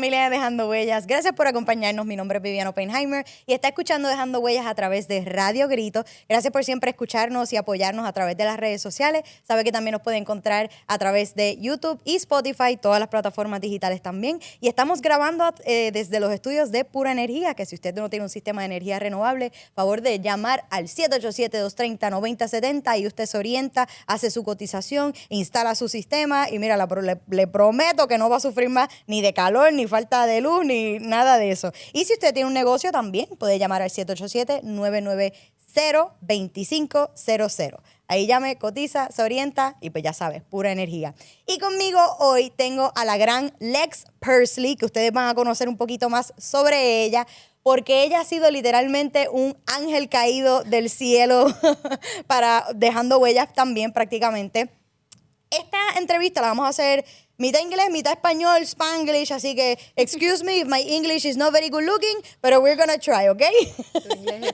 familia de Dejando Huellas. Gracias por acompañarnos. Mi nombre es Viviana Oppenheimer y está escuchando Dejando Huellas a través de Radio Grito. Gracias por siempre escucharnos y apoyarnos a través de las redes sociales. Sabe que también nos puede encontrar a través de YouTube y Spotify, todas las plataformas digitales también. Y estamos grabando desde los estudios de Pura Energía, que si usted no tiene un sistema de energía renovable, favor de llamar al 787-230-9070 y usted se orienta, hace su cotización, instala su sistema y mira, le prometo que no va a sufrir más ni de calor, ni falta de luz, ni nada de eso. Y si usted tiene un negocio también, puede llamar al 787-990-2500. Ahí llame, cotiza, se orienta y pues ya sabes, Pura Energía. Y conmigo hoy tengo a la gran Lex Persley, que ustedes van a conocer un poquito más sobre ella, porque ella ha sido literalmente un ángel caído del cielo para Dejando Huellas también prácticamente. Esta entrevista la vamos a hacer mitad inglés, mitad español, Spanglish, así que excuse me if my English is not very good looking, but we're gonna try, okay?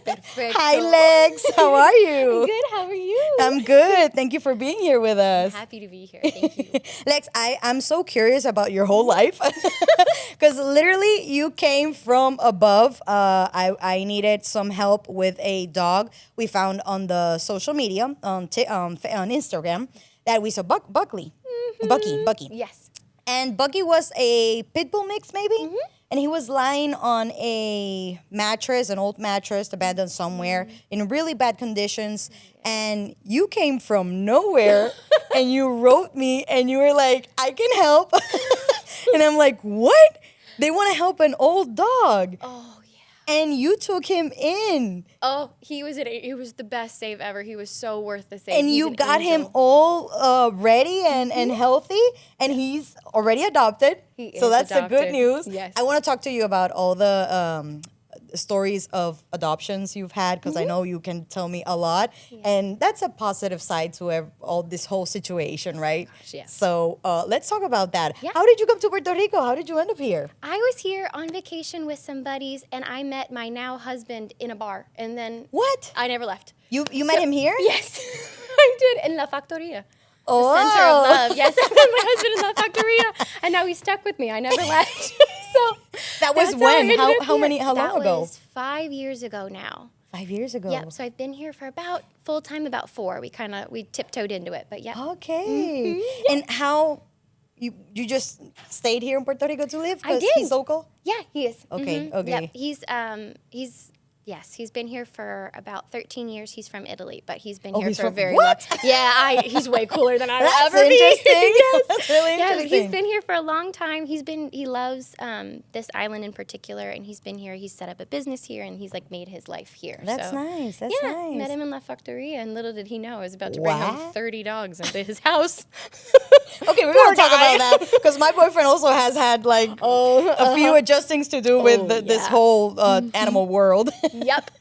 Perfecto. Hi Lex, how are you? Good, how are you? I'm good. Thank you for being here with us. I'm happy to be here. Thank you. Lex, I'm so curious about your whole life because literally you came from above. I needed some help with a dog we found on the social media on Instagram that we saw Buckley. Bucky. Yes. And Bucky was a pit bull mix, maybe? And he was lying on a mattress, an old mattress, abandoned somewhere, in really bad conditions. And you came from nowhere, and you wrote me, and you were like, I can help. And I'm like, what? They want to help an old dog. Oh, yeah. And you took him in. Oh, he was the best save ever. He was so worth the save. And He's you an got him angel. all ready and healthy, and he's already adopted. He So is that's the good adopted. news. Yes. I want to talk to you about all the stories of adoptions you've had, because I know you can tell me a lot. And that's a positive side to all this whole situation, right? yes. So let's talk about that. Yeah. How did you come to Puerto Rico? How did you end up here? I was here on vacation with some buddies, and I met my now husband in a bar, and then What? I never left. You met him here? Yes, I did, in La Factoria. Oh. The center of love. Yes, I met my husband in La Factoria, and now he's stuck with me. I never left. So That was that's how I when? ended up How here. long ago? That was 5 years ago now. 5 years ago. Yep. So I've been here for about full time about 4. We tiptoed into it, but yeah. Okay. And how you just stayed here in Puerto Rico to live? I 'Cause did. He's local? Yeah, he is. Okay, Mhm. okay. Yep. He's been here for about 13 years. He's from Italy, but he's been Oh, here he's for a from- very what? long. Yeah, he's way cooler than I will That's ever be. interesting. Yes. That's really Yeah, but interesting. he's been here for a long time. He loves this island in particular, and he's been here. He's set up a business here, and he's like made his life here. That's so, nice. That's yeah, nice. met him in La Factoria, and little did he know I was about to bring home Wow. 30 dogs into his house. Okay, we're going to talk guy. about that because my boyfriend also has had like a few adjustings to do with this yeah. whole animal world. Yep.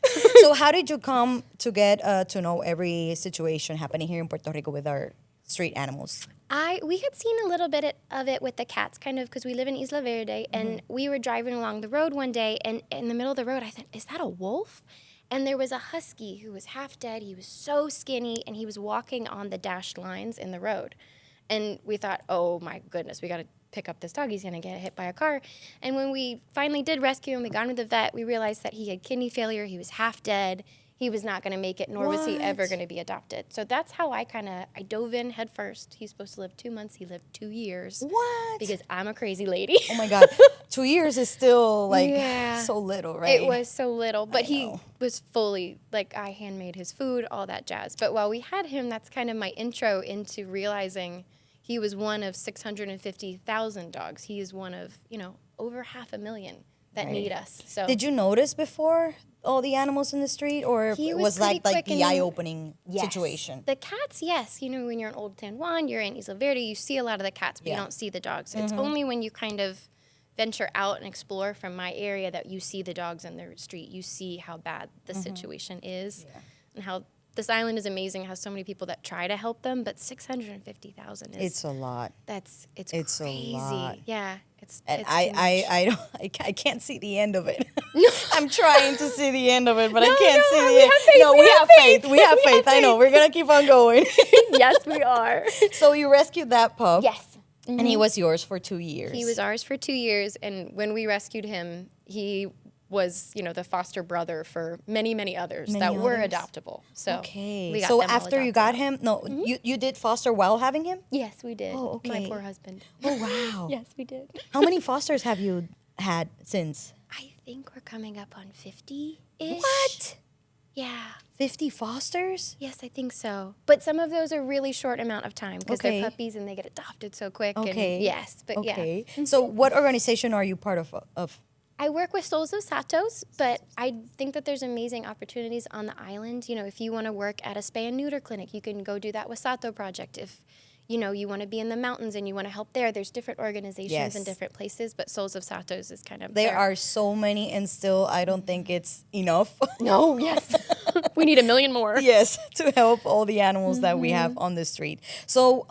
So how did you come to get to know every situation happening here in Puerto Rico with our street animals? We had seen a little bit of it with the cats, kind of, because we live in Isla Verde, and we were driving along the road one day, and in the middle of the road, I thought, is that a wolf? And there was a husky who was half dead. He was so skinny, and he was walking on the dashed lines in the road. And we thought, oh my goodness, we got to pick up this dog. He's going to get hit by a car. And when we finally did rescue him, we got him to the vet, we realized that he had kidney failure. He was half dead. He was not going to make it, nor was he ever What? going to be adopted. So that's how I dove in head first. He's supposed to live 2 months. He lived 2 years. What? Because I'm a crazy lady. Oh my God, 2 years is still like Yeah. so little, right? It was so little, but he know. was fully, like, I handmade his food, all that jazz. But while we had him, that's kind of my intro into realizing he was one of 650,000 dogs. He is one of, over 500,000 that Right. need us. So Did you notice before all the animals in the street, or He it was was like pretty quick the and- eye-opening Yes. situation? The cats, yes. When you're in Old San Juan, you're in Isla Verde, you see a lot of the cats, but Yeah. you don't see the dogs. It's only when you kind of venture out and explore from my area that you see the dogs in the street. You see how bad the situation is and how this island is amazing, how so many people that try to help them, but 650,000 is It's a lot. it's it's a crazy. lot. Yeah, it's And it's too much. I can't see the end of it. I'm trying to see the end of it, but I No, can't no, see the we end. have faith, No, we we have have faith. faith. We have We have faith. I know. faith. We're gonna keep on going. Yes, we are. So you rescued that pup. Yes. And he was yours for 2 years. He was ours for 2 years, and when we rescued him, he was, the foster brother for many, many others that were adoptable. So Okay. we got So them all after you adopted. got him, no, you did foster while having him? Yes, we did. Oh, okay. My poor husband. Oh, wow. Yes, we did. How many fosters have you had since? I think we're coming up on 50-ish. What? Yeah. 50 fosters? Yes, I think so. But some of those are really short amount of time because Okay. they're puppies and they get adopted so quick. Okay. And yes, but yeah. Okay. So what organization are you part of? I work with Souls of Satos, but I think that there's amazing opportunities on the island. If you want to work at a spay and neuter clinic, you can go do that with Sato Project. If you want to be in the mountains and you want to help there's different organizations in Yes. different places, but Souls of Satos is kind of There are so many, and still I don't think it's enough. No, yes. We need a million more. Yes, to help all the animals that we have on the street. So,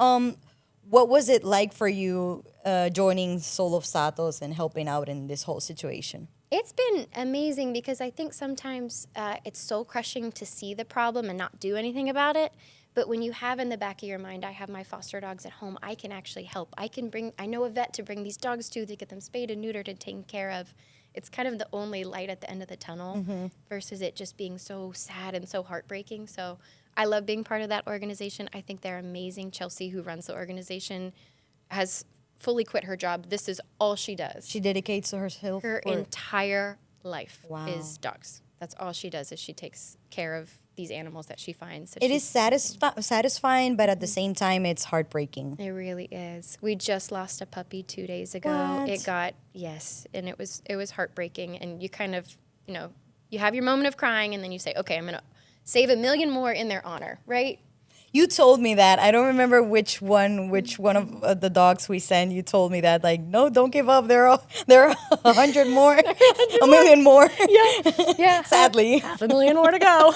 what was it like for you joining Soul of Satos and helping out in this whole situation? It's been amazing because I think sometimes it's soul crushing to see the problem and not do anything about it. But when you have in the back of your mind, I have my foster dogs at home, I can actually help. I know a vet to bring these dogs to get them spayed and neutered and taken care of. It's kind of the only light at the end of the tunnel versus it just being so sad and so heartbreaking. So I love being part of that organization. I think they're amazing. Chelsea, who runs the organization, has fully quit her job. This is all she does. She dedicates herself. Her entire life Wow. is dogs. That's all she does is she takes care of these animals that she finds. So It is satisfying, but at the same time, it's heartbreaking. It really is. We just lost a puppy 2 days ago. What? And it was heartbreaking. And you kind of, you have your moment of crying, and then you say, okay, I'm gonna save a million more in their honor, right? You told me that. I don't remember which one of the dogs we sent. You told me that, like, no, don't give up. There are 100 more, a million more. Yeah. Sadly. 500,000 more to go.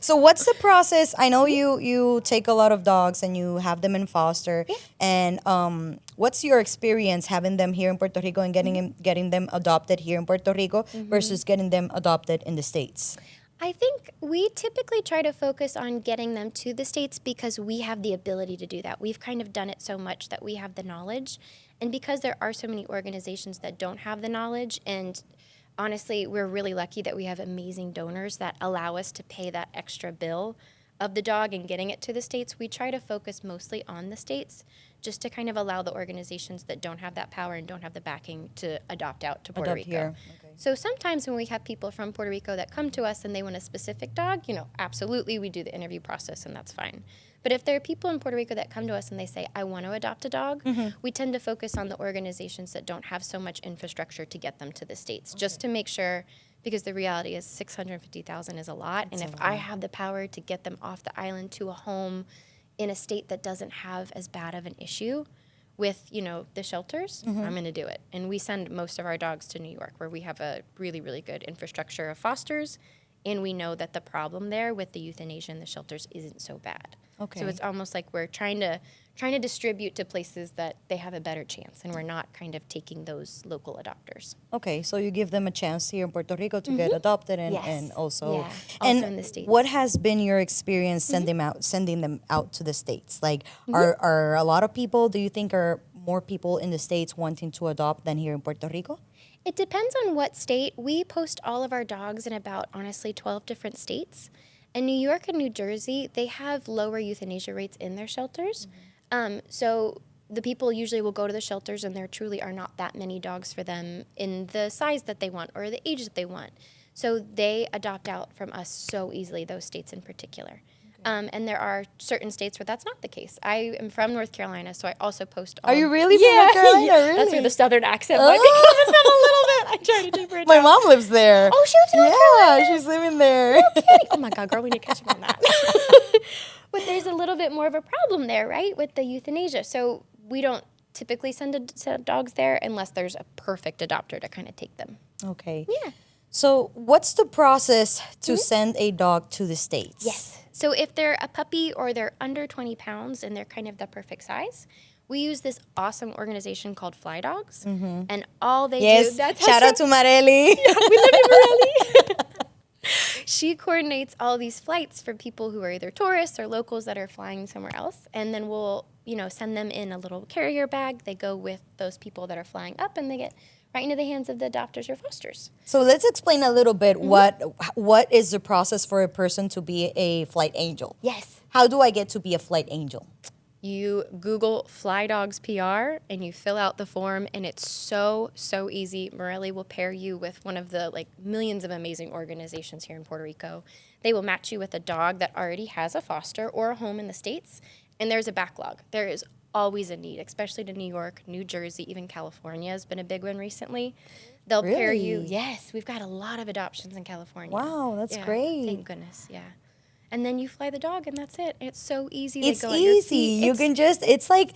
So what's the process? I know you take a lot of dogs and you have them in foster. Yeah. And what's your experience having them here in Puerto Rico and getting them adopted here in Puerto Rico versus getting them adopted in the States? I think we typically try to focus on getting them to the States because we have the ability to do that. We've kind of done it so much that we have the knowledge. And because there are so many organizations that don't have the knowledge, and honestly, we're really lucky that we have amazing donors that allow us to pay that extra bill of the dog and getting it to the States, we try to focus mostly on the States just to kind of allow the organizations that don't have that power and don't have the backing to adopt out to Puerto Rico. Here. Okay. So sometimes when we have people from Puerto Rico that come to us and they want a specific dog, absolutely we do the interview process and that's fine. But if there are people in Puerto Rico that come to us and they say, I want to adopt a dog, we tend to focus on the organizations that don't have so much infrastructure to get them to the States, just to make sure, because the reality is 650,000 is a lot. And if I have the power to get them off the island to a home in a state that doesn't have as bad of an issue with, the shelters, I'm going to do it. And we send most of our dogs to New York, where we have a really, really good infrastructure of fosters, and we know that the problem there with the euthanasia and the shelters isn't so bad. Okay. So it's almost like we're trying to distribute to places that they have a better chance, and we're not kind of taking those local adopters. Okay, so you give them a chance here in Puerto Rico to get adopted and, Yes. and also, Yeah, and also in the States. what has been your experience sending them out to the States? Like, are a lot of people, do you think are more people in the States wanting to adopt than here in Puerto Rico? It depends on what state. We post all of our dogs in about, honestly, 12 different states. In New York and New Jersey, they have lower euthanasia rates in their shelters. So the people usually will go to the shelters, and there truly are not that many dogs for them in the size that they want or the age that they want. So they adopt out from us so easily, those states in particular. And there are certain states where that's not the case. I am from North Carolina, so I also post all... Are you really from North Carolina? Yeah. Really? That's where the southern accent might be coming from a little bit. I try to taper it My down. mom lives there. Oh, she lives in North Carolina? Yeah, she's living there. Oh my God, girl, we need to catch up on that. But there's a little bit more of a problem there, right, with the euthanasia. So we don't typically send dogs there unless there's a perfect adopter to kind of take them. Okay. Yeah. So what's the process to send a dog to the States? Yes. So if they're a puppy or they're under 20 pounds and they're kind of the perfect size, we use this awesome organization called Fly Dogs. And all they do... Yes, shout out to Marely. We live in Morelli. she coordinates all these flights for people who are either tourists or locals that are flying somewhere else. And then we'll, send them in a little carrier bag. They go with those people that are flying up, and they get right into the hands of the adopters or fosters. So let's explain a little bit what is the process for a person to be a flight angel. Yes. How do I get to be a flight angel? You Google Fly Dogs PR and you fill out the form, and it's so easy. Morelli will pair you with one of the millions of amazing organizations here in Puerto Rico. They will match you with a dog that already has a foster or a home in the States, and there's a backlog. There is always a need, especially to New York, New Jersey, even California has been a big one recently. They'll pair you. Yes, we've got a lot of adoptions in California. Wow, that's great. Thank goodness, yeah. And then you fly the dog, and that's it. It's so easy. It's go at your easy. feet. You can just, it's like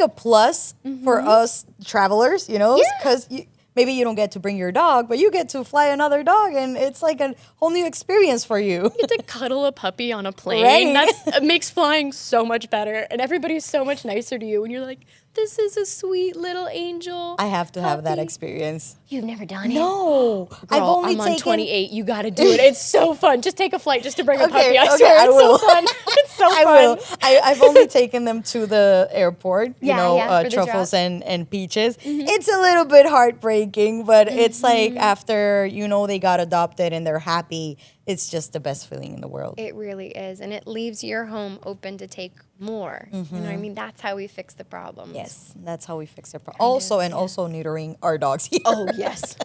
a plus for us travelers, because maybe you don't get to bring your dog, but you get to fly another dog, and it's like a whole new experience for you. You get to cuddle a puppy on a plane. Right. It makes flying so much better, and everybody's so much nicer to you when you're like, this is a sweet little angel. I have to have that puppy. experience. You've never done it? No. Girl, I'm on 28. You got to do it. It's so fun. Just take a flight just to bring a puppy. I okay, swear, I it's will. so fun. It's so I fun. will. I've only taken them to the airport, for the Truffles drop. and Peaches. It's a little bit heartbreaking, but it's like after, they got adopted and they're happy, it's just the best feeling in the world. It really is, and it leaves your home open to take more. You know what I mean? That's how we fix the problems. Yes, that's how we fix it. Also neutering our dogs here. Oh, yes.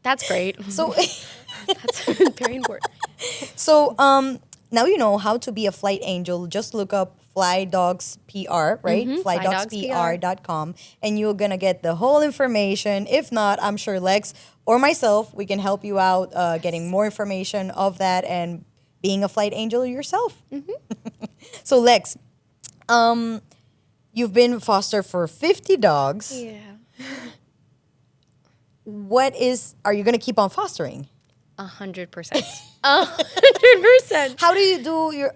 That's great. So, That's very important. so now you know how to be a flight angel. Just look up Fly Dogs PR, right? FlyDogsPR.com, and you're gonna get the whole information. If not, I'm sure Lex or myself, we can help you out getting more information of that and being a flight angel yourself. So Lex, you've been foster for 50 dogs. Yeah. Are you gonna keep on fostering? 100%. 100%. How do you do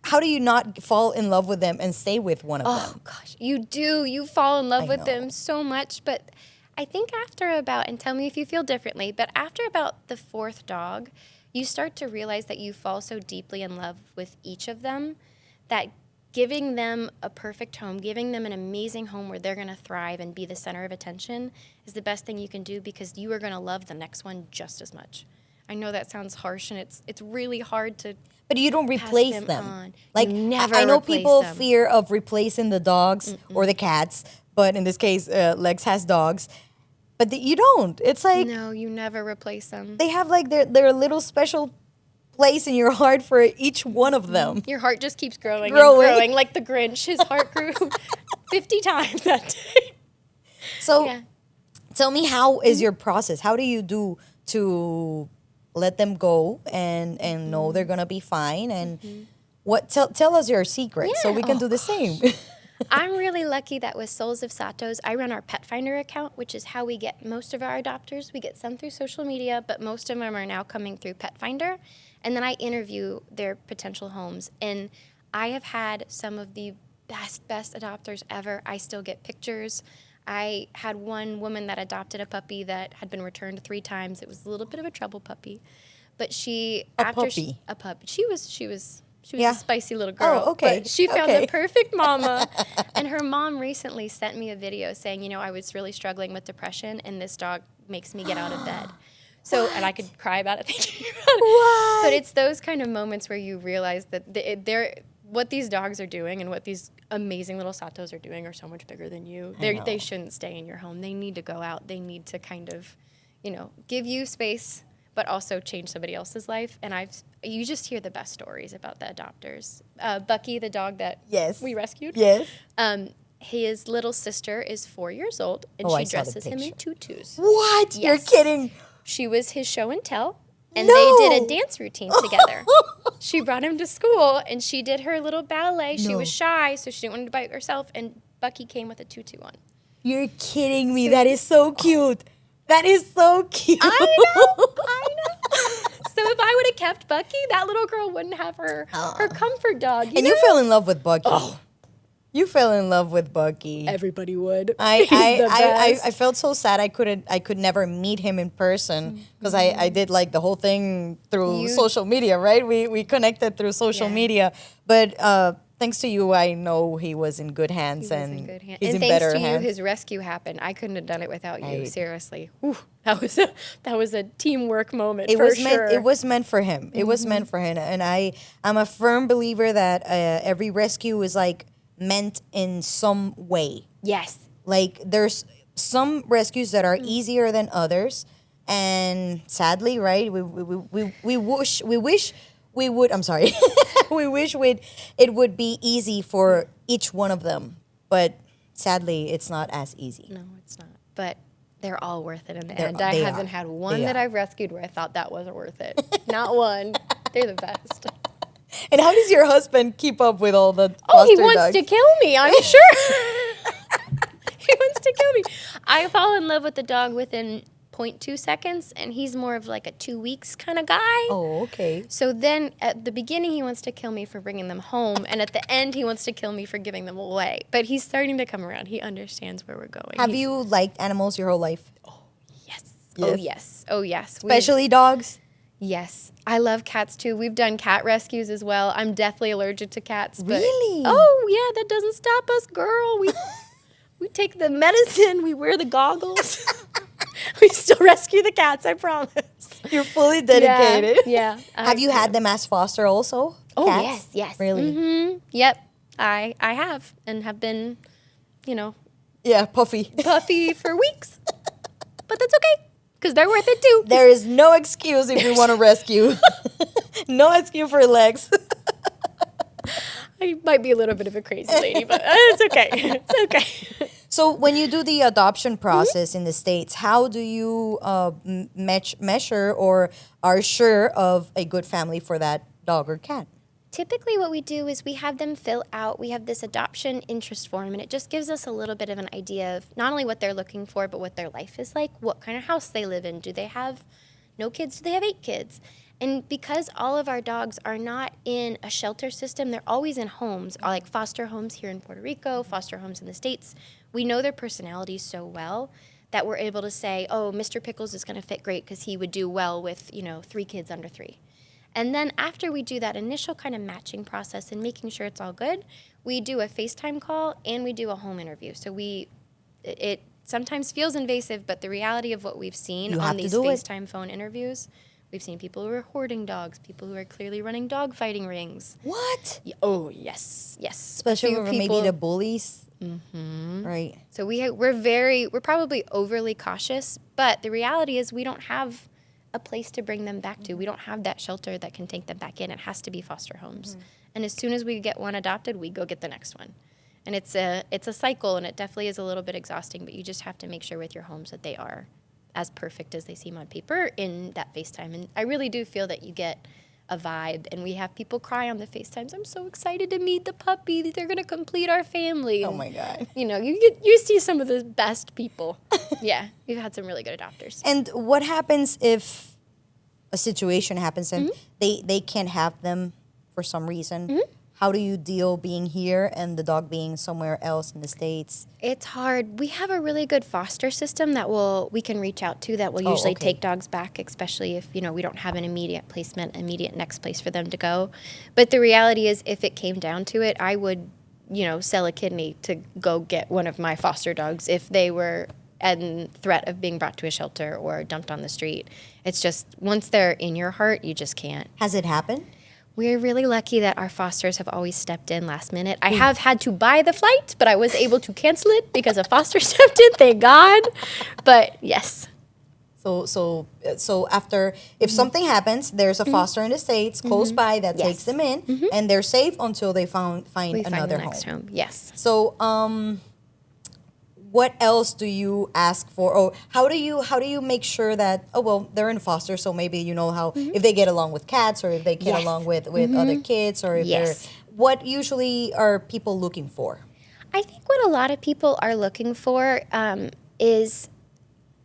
how do you not fall in love with them and stay with one of them? Oh, gosh. You do. You fall in love with know. them so much. But I think after and tell me if you feel differently, but after about the fourth dog, you start to realize that you fall so deeply in love with each of them that giving them a perfect home, giving them an amazing home where they're going to thrive and be the center of attention is the best thing you can do, because you are going to love the next one just as much. I know that sounds harsh, and it's really hard to. But you don't replace them them. on. Like, You never I know replace people them. fear of replacing the dogs or the cats, but in this case, Lex has dogs. But you don't. It's like No, you never replace them. they have like their little special place in your heart for each one of them. Your heart just keeps growing Growing. and growing, like the Grinch. His heart grew 50 times that day. So Yeah. tell me, how is your process? How do you do to let them go and know they're gonna be fine? And tell us your secret so we can do the same. I'm really lucky that with Souls of Satos, I run our Pet Finder account, which is how we get most of our adopters. We get some through social media, but most of them are now coming through Pet Finder. And then I interview their potential homes. And I have had some of the best adopters ever. I still get pictures. I had one woman that adopted a puppy that had been returned 3 times. It was a little bit of a trouble puppy. But she A puppy? She was Yeah. a spicy little girl. Oh, okay. But she found Okay. the perfect mama. And her mom recently sent me a video saying, I was really struggling with depression, and this dog makes me get out of bed. So, and I could cry about it thinking about it. What? But it's those kind of moments where you realize that what these dogs are doing and what these amazing little Satos are doing are so much bigger than you. They shouldn't stay in your home. They need to go out. They need to kind of, give you space, but also change somebody else's life. And you just hear the best stories about the adopters. Bucky, the dog that Yes. we rescued. Yes. His little sister is 4 years old, and Oh, I she saw the dresses him in picture. tutus. What? You're Yes. kidding. She was his show and tell, and No. they did a dance routine together. She brought him to school, and she did her little ballet. She No. was shy, so she didn't want to bite herself, and Bucky came with a tutu on. You're kidding me. That is so cute. That is so cute. I know. So if I would have kept Bucky, that little girl wouldn't have her comfort dog. And you fell in love with Bucky. You fell in love with Bucky. Everybody would. I felt so sad. I could never meet him in person because I did like the whole thing through social media, right? We connected through social media, but thanks to you, I know he was in good hands he's in better hands. And thanks to you, his rescue happened. I couldn't have done it without you. Seriously, Whew. That was a teamwork moment. It was meant for him. It was meant for him, and I'm a firm believer that every rescue is like meant in some way. Yes. Like there's some rescues that are easier than others, and sadly, right? We wish we would. I'm sorry. We wish it would be easy for each one of them, but sadly, it's not as easy. No, it's not. But they're all worth it in the end. I haven't had one that I've rescued where I thought that wasn't worth it. Not one. They're the best. And how does your husband keep up with all the he wants to kill me, I'm sure. He wants to kill me. I fall in love with the dog within 0.2 seconds, and he's more of like a 2 weeks kind of guy. Oh, okay. So then at the beginning, he wants to kill me for bringing them home, and at the end, he wants to kill me for giving them away. But he's starting to come around. He understands where we're going. Have you liked animals your whole life? Oh, yes. Oh, yes. Oh, yes. Especially dogs? Yes. I love cats too. We've done cat rescues as well. I'm deathly allergic to cats. But, really? Oh, yeah. That doesn't stop us, girl. We take the medicine. We wear the goggles. We still rescue the cats, I promise. You're fully dedicated. Yeah. Have you had them as foster also? Oh, cats? yes. Really? Mm-hmm. Yep. I have and have been, Yeah, puffy for weeks. But that's okay. Because they're worth it too. There is no excuse if we want to rescue. No excuse for legs. I might be a little bit of a crazy lady, but it's okay. It's okay. So when you do the adoption process in the States, how do you measure or are sure of a good family for that dog or cat? Typically what we do is we have them fill out, we have this adoption interest form, and it just gives us a little bit of an idea of not only what they're looking for, but what their life is like, what kind of house they live in. Do they have no kids? Do they have 8 kids? And because all of our dogs are not in a shelter system, they're always in homes, like foster homes here in Puerto Rico, foster homes in the States. We know their personalities so well that we're able to say, oh, Mr. Pickles is going to fit great because he would do well with, 3 kids under 3. And then after we do that initial kind of matching process and making sure it's all good, we do a FaceTime call and we do a home interview. So it sometimes feels invasive, but the reality of what we've seen on these FaceTime phone interviews, we've seen people who are hoarding dogs, people who are clearly running dog fighting rings. What? Oh, yes. Especially for maybe the bullies. Mm-hmm. Right. So we're probably overly cautious, but the reality is we don't have a place to bring them back to. We don't have that shelter that can take them back in. It has to be foster homes. Mm-hmm. And as soon as we get one adopted, we go get the next one. And it's a cycle, and it definitely is a little bit exhausting, but you just have to make sure with your homes that they are as perfect as they seem on paper in that FaceTime. And I really do feel that you get a vibe, and we have people cry on the FaceTimes. I'm so excited to meet the puppy. They're going to complete our family. Oh, my God. You see some of the best people. Yeah, we've had some really good adopters. And what happens if a situation happens and they can't have them for some reason? Mm-hmm. How do you deal being here and the dog being somewhere else in the States? It's hard. We have a really good foster system that we can reach out to that will usually take dogs back, especially if, we don't have an immediate placement, immediate next place for them to go. But the reality is if it came down to it, I would, sell a kidney to go get one of my foster dogs if they were in threat of being brought to a shelter or dumped on the street. It's just once they're in your heart, you just can't. Has it happened? We're really lucky that our fosters have always stepped in last minute. I have had to buy the flight, but I was able to cancel it because a foster stepped in, thank God. But yes. So after, if something happens, there's a foster in the States close by that takes them in, and they're safe until they find another home. Yes. So what else do you ask for? Or how do you make sure that, they're in foster, so maybe you know how, if they get along with cats or if they get along with other kids or if they're, what usually are people looking for? I think what a lot of people are looking for is,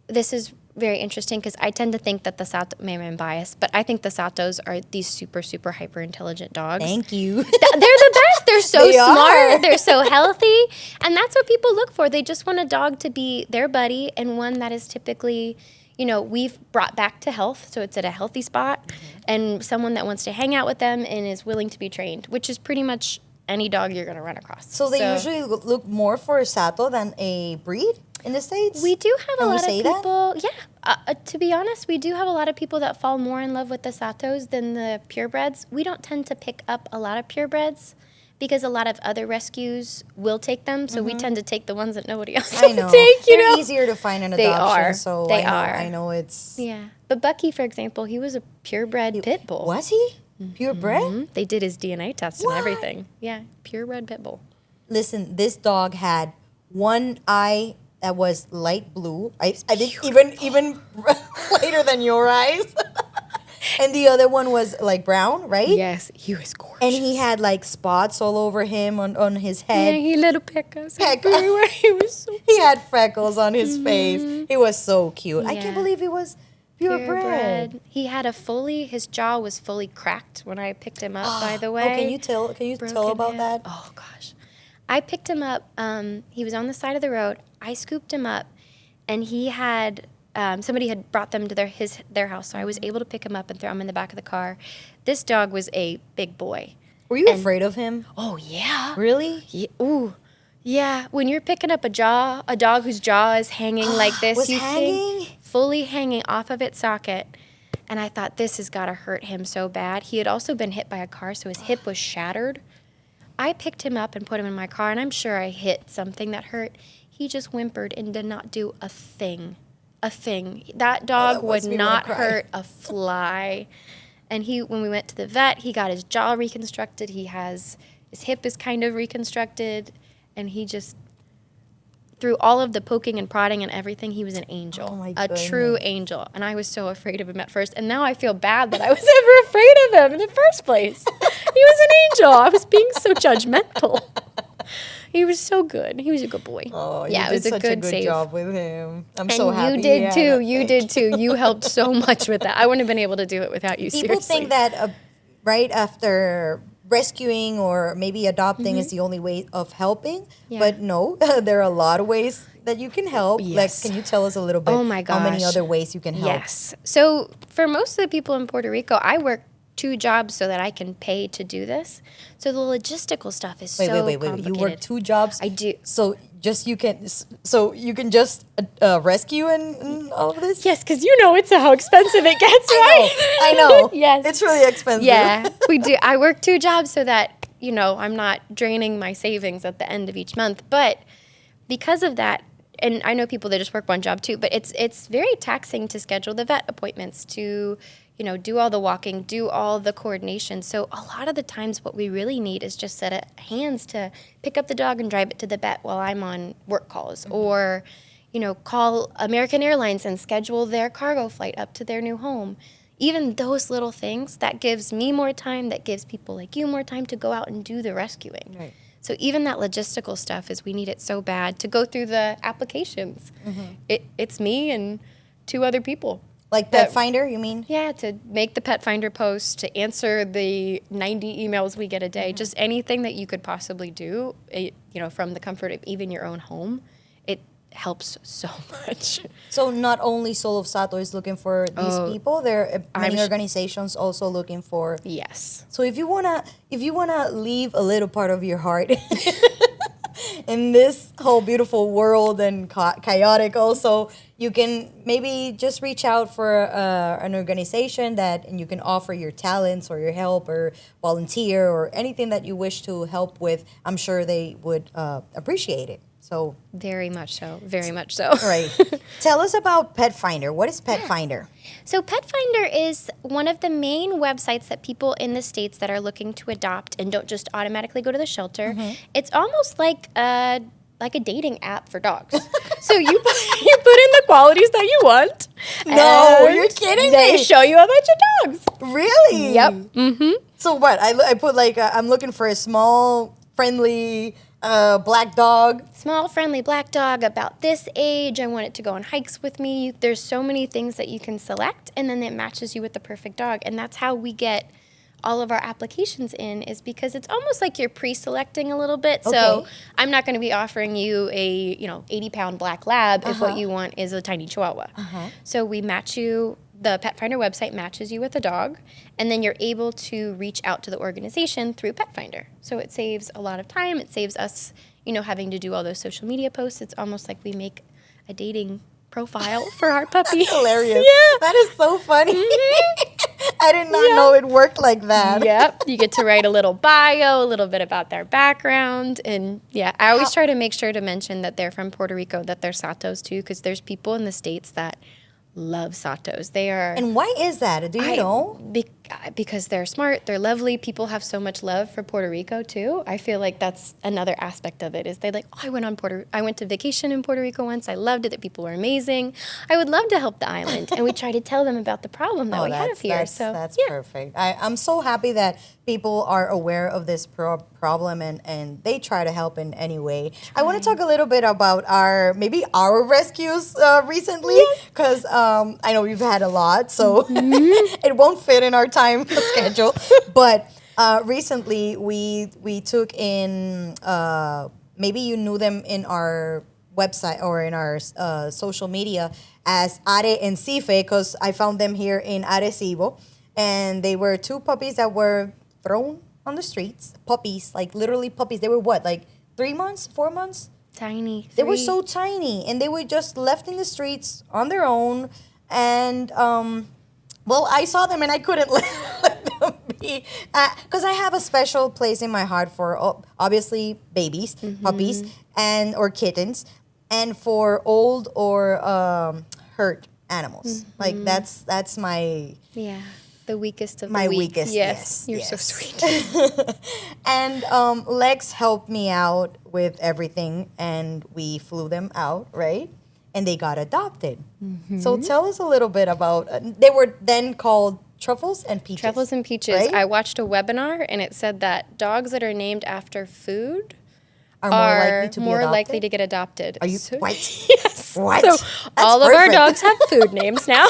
this is very interesting because I tend to think that the Sato, maybe I'm biased, but I think the Satos are these super, super hyper intelligent dogs. Thank you. They're the best. They're so They smart. are. They're so healthy. And that's what people look for. They just want a dog to be their buddy and one that is typically, you know, we've brought back to health. So it's at a healthy spot and someone that wants to hang out with them and is willing to be trained, which is pretty much any dog you're going to run across. So they usually look more for a Sato than a breed in the States? We do have Can a we lot of say that? people. Yeah, to be honest, we do have a lot of people that fall more in love with the Satos than the purebreds. We don't tend to pick up a lot of purebreds because a lot of other rescues will take them. So we tend to take the ones that nobody else I will know. take. You They're know, easier to find an They adoption. are. So They I know, are. I know it's. yeah. But Bucky, for example, he was a purebred pit bull. Was he purebred? They did his DNA test What? and everything. Yeah, purebred pit bull. Listen, this dog had one eye that was light blue. I think even lighter than your eyes. And the other one was like brown, right? Yes, he was gorgeous. And he had like spots all over him on his yeah, head. he little peckers Peck- everywhere. He was so He had freckles on his face. He was so cute. I can't Yeah. believe he was purebred. He had his jaw was fully cracked when I picked him up, by the way. Oh, can you tell Broken about hip. that? Oh, gosh. I picked him up. He was on the side of the road. I scooped him up, and he had somebody had brought them to their house, so I was able to pick him up and throw him in the back of the car. This dog was a big boy. Were you afraid of him? Oh, yeah. Really? Yeah. Ooh. Yeah, when you're picking up a dog whose jaw is hanging like this, Was you hanging? think fully hanging off of its socket. And I thought, this has got to hurt him so bad. He had also been hit by a car, so his hip was shattered. I picked him up and put him in my car, and I'm sure I hit something that hurt. He just whimpered and did not do a thing. A thing. That dog that would makes me wanna not cry. hurt a fly. And when we went to the vet, he got his jaw reconstructed. His hip is kind of reconstructed. And he just, through all of the poking and prodding and everything, he was an angel. Oh my a goodness. true angel. And I was so afraid of him at first. And now I feel bad that I was ever afraid of him in the first place. He was an angel. I was being so judgmental. He was so good. He was a good boy. Oh, yeah, you it did was such a good good save. job with him. I'm And so happy. you did he had too. a- You did too. You helped so much with that. I wouldn't have been able to do it without you. People seriously. think that right after rescuing or maybe adopting is the only way of helping, Yeah. but no, there are a lot of ways that you can help. Yes. Like, can you tell us a little bit? Oh my How many gosh. other ways you can help? Yes. So for most of the people in Puerto Rico, I work 2 jobs so that I can pay to do this. So the logistical stuff is Wait, so wait. complicated. You work 2 jobs. I do. So you can just rescue and all of this. Yes, because you know it's how expensive it gets, right? I know. Yes. It's really expensive. Yeah, we do. I work 2 jobs so that, I'm not draining my savings at the end of each month. But because of that, and I know people that just work 1 job too, but it's very taxing to schedule the vet appointments, to do all the walking, do all the coordination. So a lot of the times what we really need is just set of hands to pick up the dog and drive it to the vet while I'm on work calls, or, call American Airlines and schedule their cargo flight up to their new home. Even those little things, that gives me more time, that gives people like you more time to go out and do the rescuing. Right. So even that logistical stuff we need it so bad to go through the applications. It's me and 2 other people. Like Pet Finder, you mean? Yeah, to make the Pet Finder post, to answer the 90 emails we get a day, just anything that you could possibly do, from the comfort of even your own home, it helps so much. So not only Soul of Sato is looking for these people, there are many organizations also looking for. Yes. So if you wanna leave a little part of your heart in this whole beautiful world and chaotic, also you can maybe just reach out for an organization and you can offer your talents or your help or volunteer or anything that you wish to help with. I'm sure they would appreciate it. So Very much so. Very much so. right. Tell us about Pet Finder. What is Pet Finder? So Pet Finder is one of the main websites that people in the States that are looking to adopt and don't just automatically go to the shelter. It's almost like a dating app for dogs. So you put in the qualities that you want. No, and you're kidding They me. show you a bunch of dogs. Really? Yep. Mm-hmm. So what? I put I'm looking for a small, friendly, black dog. Small, friendly black dog about this age. I want it to go on hikes with me. There's so many things that you can select, and then it matches you with the perfect dog. And that's how we get all of our applications in, is because it's almost like you're pre-selecting a little bit. So Okay. I'm not going to be offering you a 80-pound black lab if what you want is a tiny chihuahua. So we match you. The Pet Finder website matches you with a dog, and then you're able to reach out to the organization through Pet Finder. So it saves a lot of time. It saves us, having to do all those social media posts. It's almost like we make a dating profile for our puppy. Hilarious. Yeah. That is so funny. I did not know it worked like that. Yep. You get to write a little bio, a little bit about their background. And I always try to make sure to mention that they're from Puerto Rico, that they're Satos too, because there's people in the States that love Satos. They are. And why is that? Do you know? Because they're smart, they're lovely. People have so much love for Puerto Rico too. I feel like that's another aspect of it. Is they like, I went to vacation in Puerto Rico once. I loved it. The people were amazing. I would love to help the island, and we try to tell them about the problem that we have here. That's perfect. I'm so happy that people are aware of this problem and they try to help in any way. I want to talk a little bit about our rescues recently, because I know we've had a lot, so it won't fit in our time schedule. But recently we took in, maybe you knew them in our website or in our social media as Are and Cife, because I found them here in Arecibo, and they were two puppies that were thrown on the streets. Puppies, like literally puppies. They were what, like 3 months, 4 months? Tiny. They were so tiny, and they were just left in the streets on their own. And I saw them and I couldn't let them be, because I have a special place in my heart for obviously babies, puppies, or kittens, and for old or hurt animals. Like that's my the weakest of my the weak. weakest. Yes, you're yes. so sweet. And Lex helped me out with everything, and we flew them out, right? And they got adopted. So tell us a little bit about. They were then called Truffles and Peaches. Truffles and Peaches. Right? I watched a webinar, and it said that dogs that are named after food are more likely to get adopted. Are you what? Yes. What? So That's all of our perfect. dogs have food names now.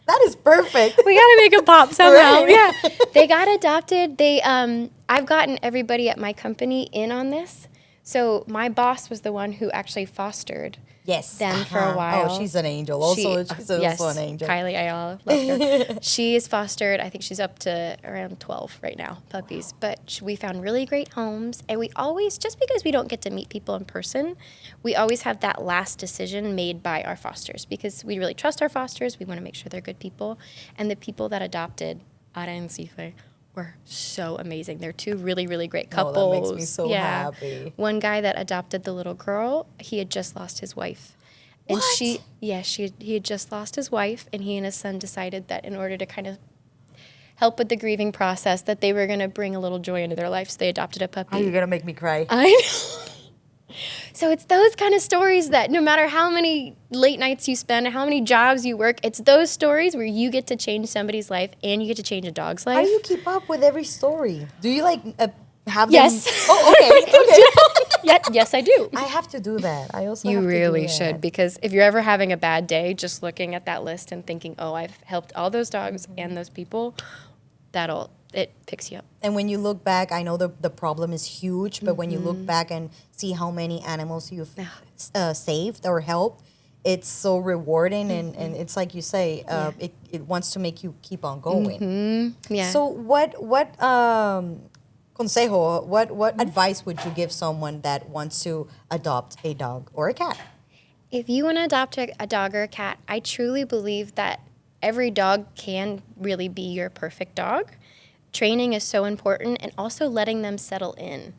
That is perfect. We gotta make it pop somehow. Right. Yeah, they got adopted. I've gotten everybody at my company in on this. So my boss was the one who actually fostered them for a while. Oh, she's an angel. Also, she's also an angel. Kylie Ayala, love her. She is fostered. I think she's up to around 12 right now, puppies. But we found really great homes, and we always, just because we don't get to meet people in person, we always have that last decision made by our fosters, because we really trust our fosters. We want to make sure they're good people, and the people that adopted Ara and Cife were so amazing. They're two really, really great couples. Oh, that makes me so happy. One guy that adopted the little girl, he had just lost his wife. And What? he had just lost his wife, and he and his son decided that in order to kind of help with the grieving process, that they were going to bring a little joy into their life, so they adopted a puppy. Oh, you're gonna make me cry. I know. So it's those kind of stories that no matter how many late nights you spend, how many jobs you work, it's those stories where you get to change somebody's life and you get to change a dog's life. How do you keep up with every story? Do you have Yes. them? Oh, okay. Yes, I do. I have to do that. I also You have to really do should, that. because if you're ever having a bad day, just looking at that list and thinking, oh, I've helped all those dogs and those people, it picks you up. And when you look back, I know the problem is huge, but when you look back and see how many animals you've saved or helped, it's so rewarding, and it's like you say, it wants to make you keep on going. Yeah. So what consejo, what advice would you give someone that wants to adopt a dog or a cat? If you want to adopt a dog or a cat, I truly believe that every dog can really be your perfect dog. Training is so important, and also letting them settle in.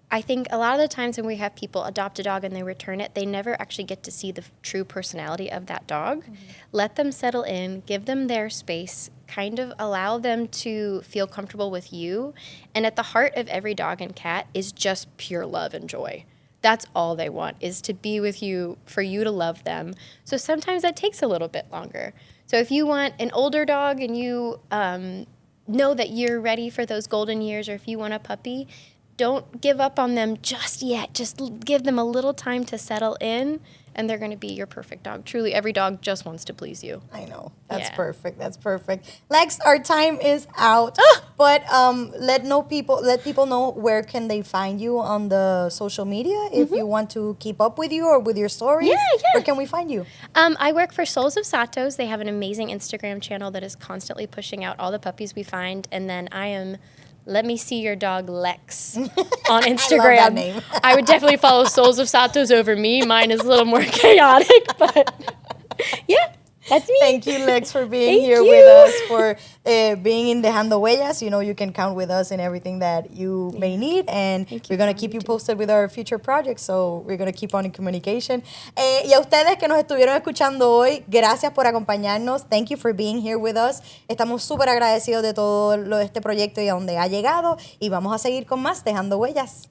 I think a lot of the times when we have people adopt a dog and they return it, they never actually get to see the true personality of that dog. Let them settle in, give them their space, kind of allow them to feel comfortable with you. And at the heart of every dog and cat is just pure love and joy. That's all they want, is to be with you, for you to love them. So sometimes that takes a little bit longer. So if you want an older dog and you know that you're ready for those golden years, or if you want a puppy, don't give up on them just yet. Just give them a little time to settle in, and they're going to be your perfect dog. Truly, every dog just wants to please you. I know. That's Yeah. perfect. That's perfect. Lex, our time is out. But let people know where can they find you on the social media if you want to keep up with you or with your stories. Yeah, yeah. Where can we find you? I work for Souls of Satos. They have an amazing Instagram channel that is constantly pushing out all the puppies we find. And then I am Let Me See Your Dog Lex on Instagram. that name. I would definitely follow Souls of Satos over me. Mine is a little more chaotic, but yeah, that's me. Thank you, Lex, for being Thank here you. with us, for being in Dejando Huellas. You know, you can count with us in everything that you may need, and we're going to keep you posted with our future projects, so we're going to keep on in communication. Y a ustedes que nos estuvieron escuchando hoy, gracias por acompañarnos. Thank you for being here with us. Estamos súper agradecidos de todo este proyecto y a donde ha llegado, y vamos a seguir con más Dejando Huellas.